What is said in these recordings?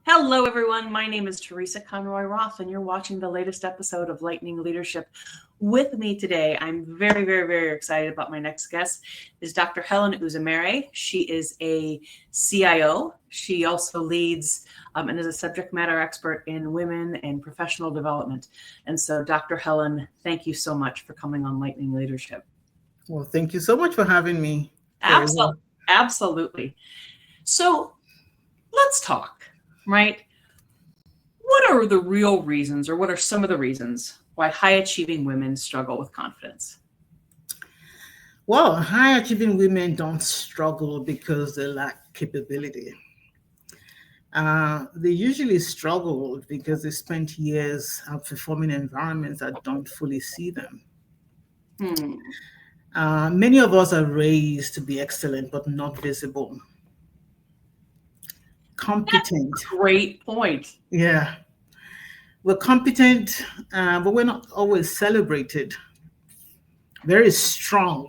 Hello, everyone. My name is Teresa Conroy-Roth, and you're watching the latest episode of Lightning Leadership. With me today, I'm very, very, very excited about my next guest, is Dr. Helen Uzamere. She is a CIO. She also leads and is a subject matter expert in women and professional development. And so, Dr. Helen, thank you so much for coming on Lightning Leadership. Well, thank you so much for having me. Absolutely. So let's talk, right? What are the real reasons, or what are some of the reasons why high-achieving women struggle with confidence? Well, high-achieving women don't struggle because they lack capability. They usually struggle because they spent years performing environments that don't fully see them. Many of us are raised to be excellent, but not visible. Competent. Great point. Yeah. We're competent, but we're not always celebrated. Very strong,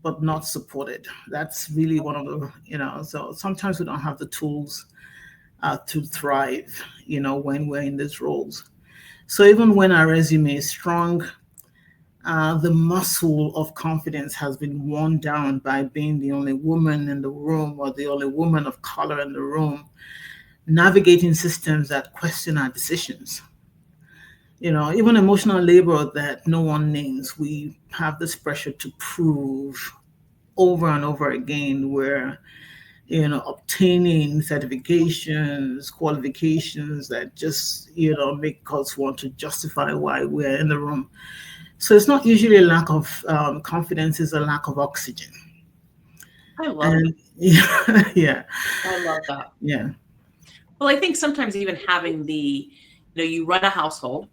but not supported. That's really one of the, so sometimes we don't have the tools to thrive, when we're in these roles. So even when our resume is strong, the muscle of confidence has been worn down by being the only woman in the room or the only woman of color in the room, navigating systems that question our decisions. Even emotional labor that no one names, we have this pressure to prove over and over again where, obtaining certifications, qualifications that just, make us want to justify why we're in the room. So it's not usually a lack of confidence, it's a lack of oxygen. I love it. Yeah. I love that. Yeah. Well, I think sometimes even having you run a household,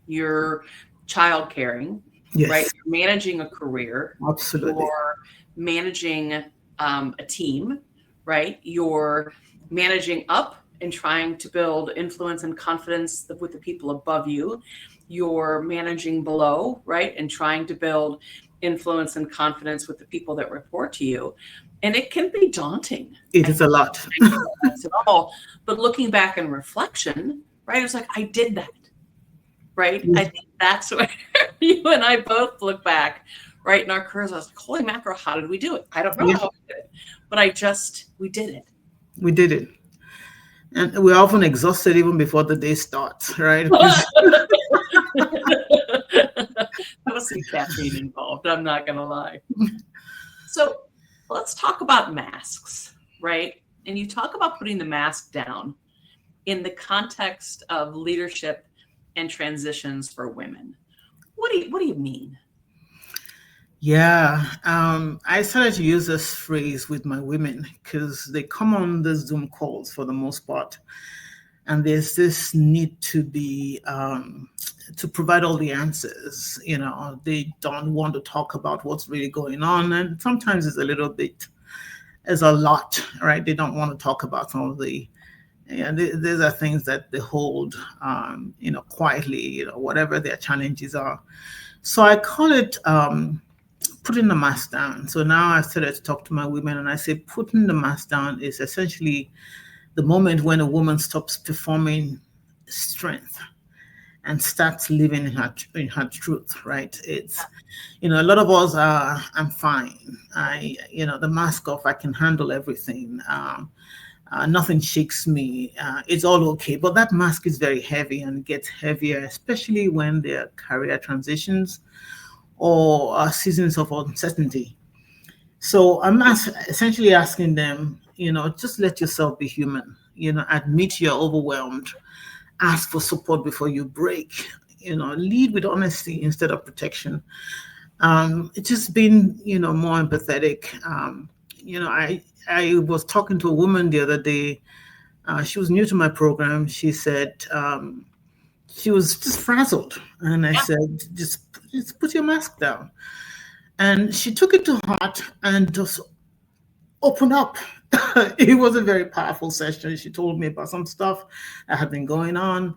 you're child caring, Yes. right? You're managing a career. Absolutely. You're managing a team, right? You're managing up and trying to build influence and confidence with the people above you. You're managing below, right? And trying to build influence and confidence with the people that report to you. And it can be daunting. It is a lot. At all. But looking back in reflection, right? It was like, I did that, right? Yes. I think that's where you and I both look back, right, in our careers. I was like, holy mackerel, how did we do it? I don't know how we did it, but we did it. We did it. And we're often exhausted even before the day starts, right? There was some caffeine involved, I'm not going to lie. So let's talk about masks, right? And you talk about putting the mask down in the context of leadership and transitions for women. What do you mean? Yeah, I started to use this phrase with my women because they come on the Zoom calls for the most part, and there's this need to be to provide all the answers. They don't want to talk about what's really going on, and sometimes it's a lot, right? They don't want to talk about some of the. And these are things that they hold, quietly, whatever their challenges are. So I call it putting the mask down. So now I started to talk to my women and I say putting the mask down is essentially the moment when a woman stops performing strength and starts living in her truth, right? It's, a lot of us are, I'm fine. The mask off, I can handle everything. Nothing shakes me. It's all okay. But that mask is very heavy and gets heavier, especially when there are career transitions or seasons of uncertainty. So I'm essentially asking them, just let yourself be human. Admit you're overwhelmed. Ask for support before you break. Lead with honesty instead of protection. It's just been, more empathetic. I was talking to a woman the other day. She was new to my program. She said she was just frazzled. And I said, just put your mask down. And she took it to heart and just opened up. It was a very powerful session. She told me about some stuff that had been going on.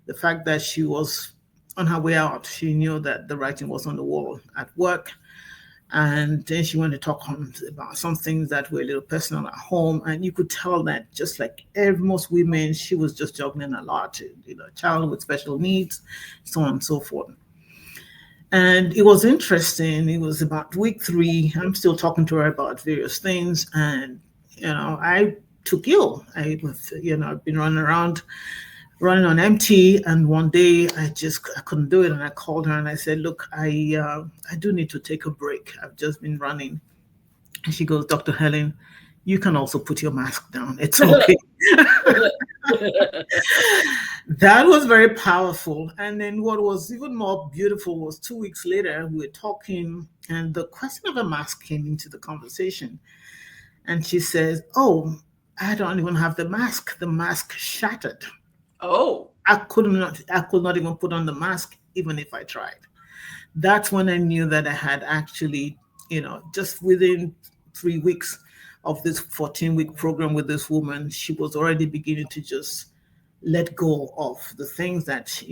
The fact that she was on her way out, she knew that the writing was on the wall at work. And then she wanted to talk about some things that were a little personal at home. And you could tell that just like most women, she was just juggling a lot, child with special needs, so on and so forth. And it was interesting. It was about week 3. I'm still talking to her about various things. And, I took ill. I've been running on empty. And one day I couldn't do it. And I called her and I said, look, I do need to take a break. I've just been running. And she goes, Dr. Helen, you can also put your mask down. It's okay. That was very powerful. And then what was even more beautiful was 2 weeks later, we were talking and the question of a mask came into the conversation. And she says, oh, I don't even have the mask. The mask shattered. Oh. I could not even put on the mask, even if I tried. That's when I knew that I had actually, just within 3 weeks of this 14-week program with this woman, she was already beginning to just let go of the things that,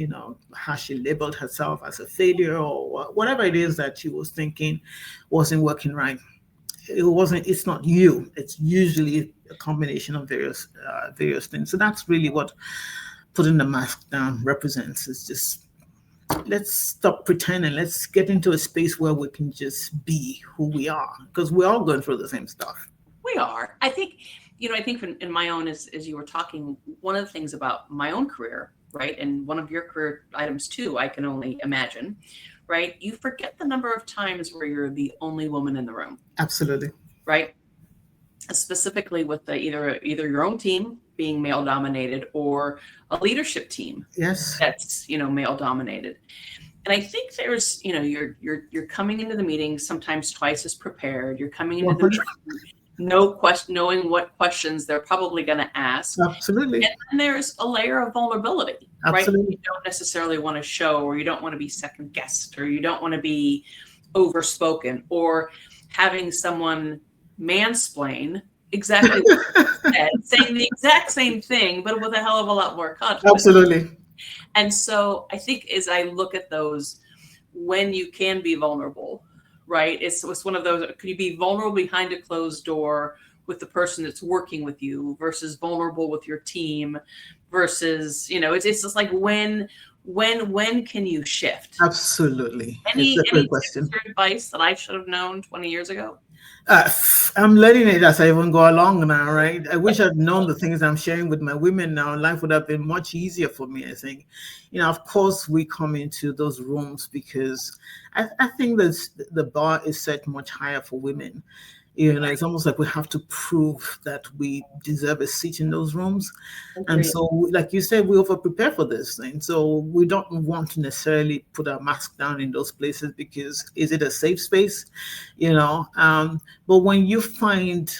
how she labeled herself as a failure or whatever it is that she was thinking wasn't working right. It's not you. It's usually a combination of various things. So that's really what putting the mask down represents. It's just, let's stop pretending. Let's get into a space where we can just be who we are, because we're all going through the same stuff. We are. I think in my own, as you were talking, one of the things about my own career, right, and one of your career items too, I can only imagine, right, you forget the number of times where you're the only woman in the room. Absolutely. Right? Specifically with either your own team being male dominated or a leadership team that's male dominated. And I think there's you're coming into the meeting sometimes twice as prepared. You're coming into the meeting knowing what questions they're probably going to ask. Absolutely. And then there's a layer of vulnerability, Absolutely. Right? You don't necessarily want to show, or you don't want to be second guessed, or you don't want to be overspoken, or having someone mansplain exactly what you said, saying the exact same thing, but with a hell of a lot more context. Absolutely. And so I think as I look at those, when you can be vulnerable, right? It's one of those, could you be vulnerable behind a closed door with the person that's working with you versus vulnerable with your team versus, it's just like when can you shift? Absolutely. Any question or advice that I should have known 20 years ago? I'm learning it as I even go along now, right? I wish I'd known the things I'm sharing with my women now. Life would have been much easier for me, I think. Of course, we come into those rooms because I think that the bar is set much higher for women. It's almost like we have to prove that we deserve a seat in those rooms. Agreed. And so, like you said, we over-prepare for this thing. So we don't want to necessarily put our mask down in those places because is it a safe space? But when you find,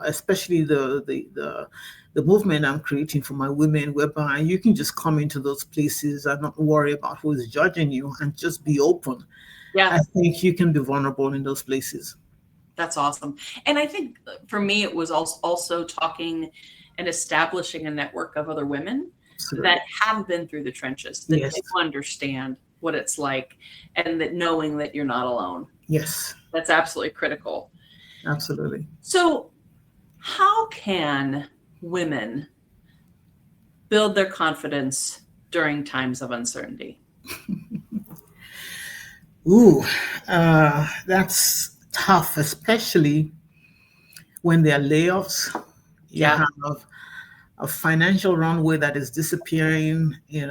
especially the movement I'm creating for my women, whereby you can just come into those places and not worry about who is judging you and just be open. Yeah. I think you can be vulnerable in those places. That's awesome. And I think for me, it was also talking and establishing a network of other women that have been through the trenches, that do understand what it's like, and that knowing that you're not alone. Yes. That's absolutely critical. Absolutely. So how can women build their confidence during times of uncertainty? That's tough, especially when there are layoffs. You have a financial runway that is disappearing. You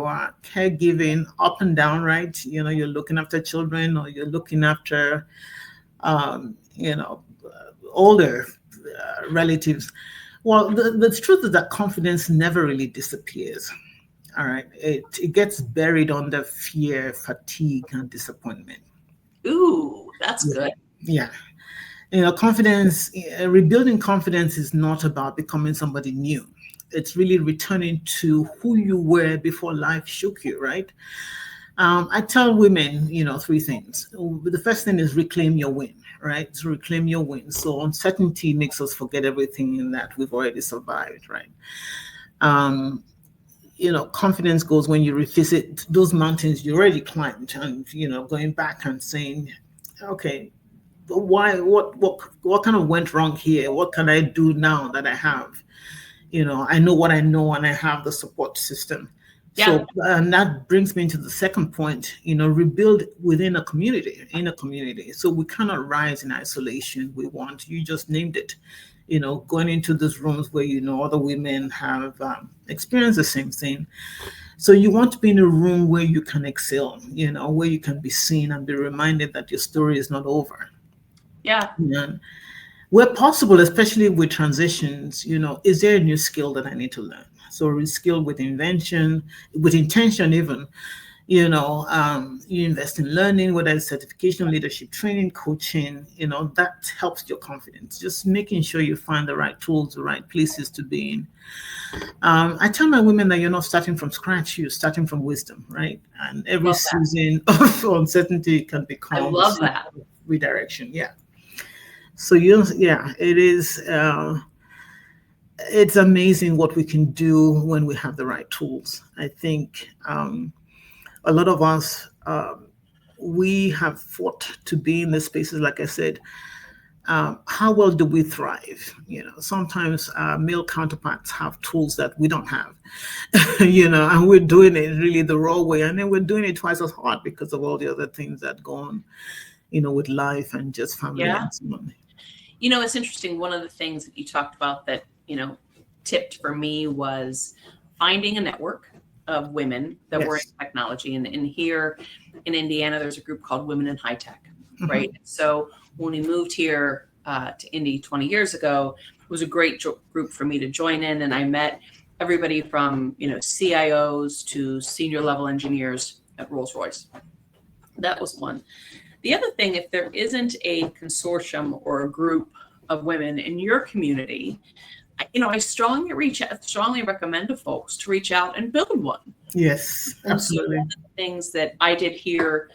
are caregiving up and down, right? You're looking after children, or you're looking after, older relatives. Well, the truth is that confidence never really disappears. All right, it gets buried under fear, fatigue, and disappointment. Ooh, that's good. Yeah. Confidence, rebuilding confidence is not about becoming somebody new. It's really returning to who you were before life shook you, right? I tell women, 3 things. The first thing is reclaim your win, right? So reclaim your win. So uncertainty makes us forget everything that we've already survived, right? Confidence goes when you revisit those mountains you already climbed and, going back and saying, okay, why, what kind of went wrong here? What can I do now that I have? I know what I know, and I have the support system. Yeah. So, and that brings me to the second point, rebuild within a community, in a community. So we cannot rise in isolation. You just named it, going into those rooms where, other women have experienced the same thing. So you want to be in a room where you can excel, where you can be seen and be reminded that your story is not over. Yeah. And where possible, especially with transitions, is there a new skill that I need to learn? So reskill with invention, with intention even, you invest in learning, whether it's certification, leadership training, coaching, that helps your confidence. Just making sure you find the right tools, the right places to be in. I tell my women that you're not starting from scratch, you're starting from wisdom, right? And every season of uncertainty can become I love that. Redirection. Yeah. So it is. It's amazing what we can do when we have the right tools. I think a lot of us, we have fought to be in the spaces, like I said. How well do we thrive? Sometimes our male counterparts have tools that we don't have, and we're doing it really the raw way. And then we're doing it twice as hard because of all the other things that go on, with life and just family and so on. It's interesting. One of the things that you talked about that, tipped for me was finding a network of women that were in technology. And here in Indiana, there's a group called Women in High Tech, right? So when we moved here to Indy 20 years ago, it was a great group for me to join in. And I met everybody from, CIOs to senior level engineers at Rolls-Royce. That was one. The other thing, if there isn't a consortium or a group of women in your community, I strongly recommend to folks to reach out and build one. Yes, absolutely. So one of the things that I did here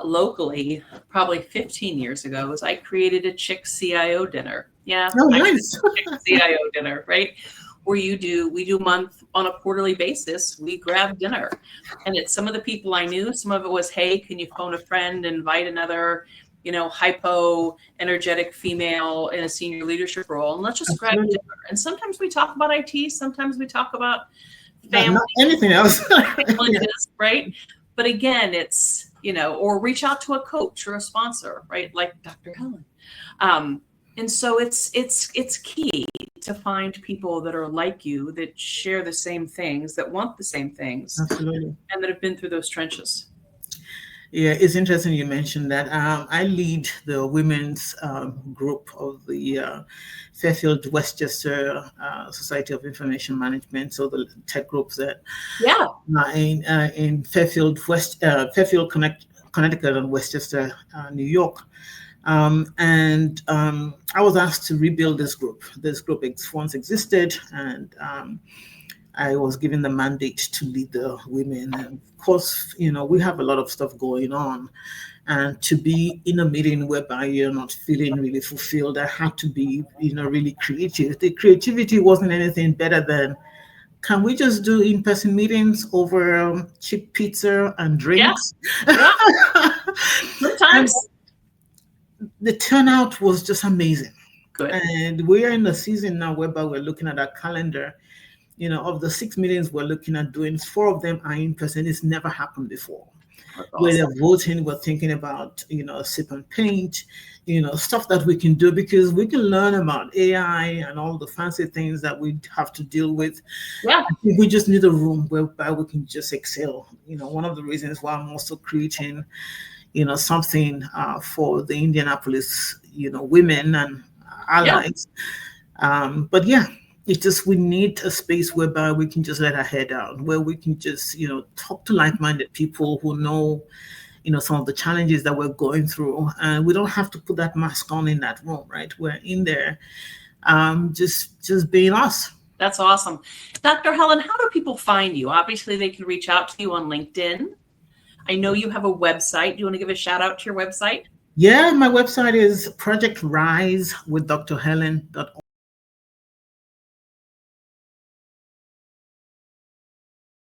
locally, probably 15 years ago, is I created a chick CIO dinner. Yeah, nice. Chick CIO dinner, right? Where we do a month on a quarterly basis. We grab dinner, and it's some of the people I knew. Some of it was, hey, can you phone a friend, invite another, hypo energetic female in a senior leadership role, and let's just grab dinner. And sometimes we talk about IT, sometimes we talk about family, not anything else, right? But again, it's or reach out to a coach or a sponsor, right? Like Dr. Helen. And so it's key to find people that are like you, that share the same things, that want the same things, absolutely, and that have been through those trenches. Yeah, it's interesting you mentioned that. I lead the women's group of the Fairfield Westchester Society of Information Management, so the tech groups that in Fairfield, Fairfield, Connecticut, and Westchester, New York. And I was asked to rebuild this group. This group once existed, and I was given the mandate to lead the women. And of course, we have a lot of stuff going on. And to be in a meeting whereby you're not feeling really fulfilled, I had to be, really creative. The creativity wasn't anything better than, can we just do in-person meetings over cheap pizza and drinks? Yeah. Sometimes. The turnout was just amazing. Good. And we are in the season now whereby we're looking at our calendar. Of the 6 meetings we're looking at doing, 4 of them are in person. It's never happened before. Awesome. Where they're voting, we're thinking about, sip and paint, stuff that we can do, because we can learn about AI and all the fancy things that we have to deal with. Yeah. I think we just need a room whereby we can just excel. One of the reasons why I'm also creating, something for the Indianapolis, women and allies. Yeah. But yeah, it's just, we need a space whereby we can just let our head down, where we can just, talk to like-minded people who know, some of the challenges that we're going through. And we don't have to put that mask on in that room, right? We're in there, just being us. That's awesome. Dr. Helen, how do people find you? Obviously, they can reach out to you on LinkedIn. I know you have a website. Do you want to give a shout out to your website? Yeah, my website is projectrisewithdrhelen.org.